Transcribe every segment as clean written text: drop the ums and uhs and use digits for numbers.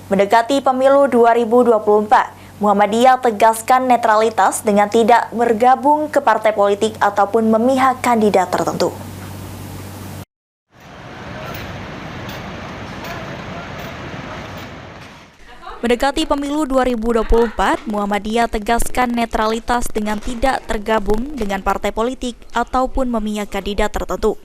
Mendekati pemilu 2024, Muhammadiyah tegaskan netralitas dengan tidak bergabung ke partai politik ataupun memihak kandidat tertentu. Mendekati pemilu 2024, Muhammadiyah tegaskan netralitas dengan tidak tergabung dengan partai politik ataupun memihak kandidat tertentu.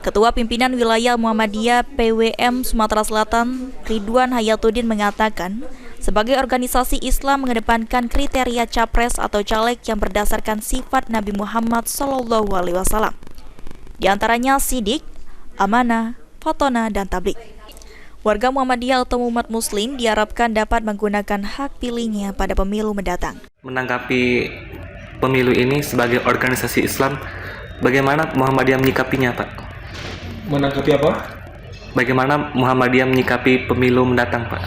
Ketua Pimpinan Wilayah Muhammadiyah PWM Sumatera Selatan, Ridwan Hayatuddin mengatakan, sebagai organisasi Islam mengedepankan kriteria capres atau caleg yang berdasarkan sifat Nabi Muhammad SAW. Di antaranya sidik, amanah, fatona, dan tabligh. Warga Muhammadiyah atau umat muslim diharapkan dapat menggunakan hak pilihnya pada pemilu mendatang. Menanggapi pemilu ini sebagai organisasi Islam, bagaimana Muhammadiyah menyikapinya, Pak? Menanggapi apa? Bagaimana Muhammadiyah menyikapi pemilu mendatang, Pak?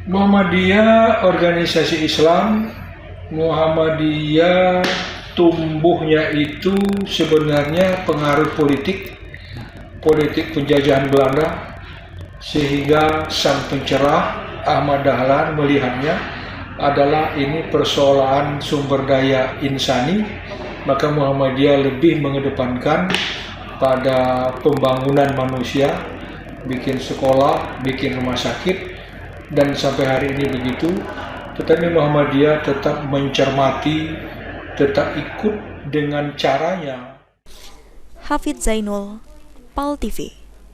Muhammadiyah organisasi Islam. Muhammadiyah tumbuhnya itu sebenarnya pengaruh politik penjajahan Belanda, sehingga sang pencerah Ahmad Dahlan melihatnya adalah ini persoalan sumber daya insani, maka Muhammadiyah lebih mengedepankan pada pembangunan manusia, bikin sekolah, bikin rumah sakit, dan sampai hari ini begitu. Tetapi Muhammadiyah tetap mencermati, tetap ikut dengan caranya. Hafidz Zainul, PAL TV.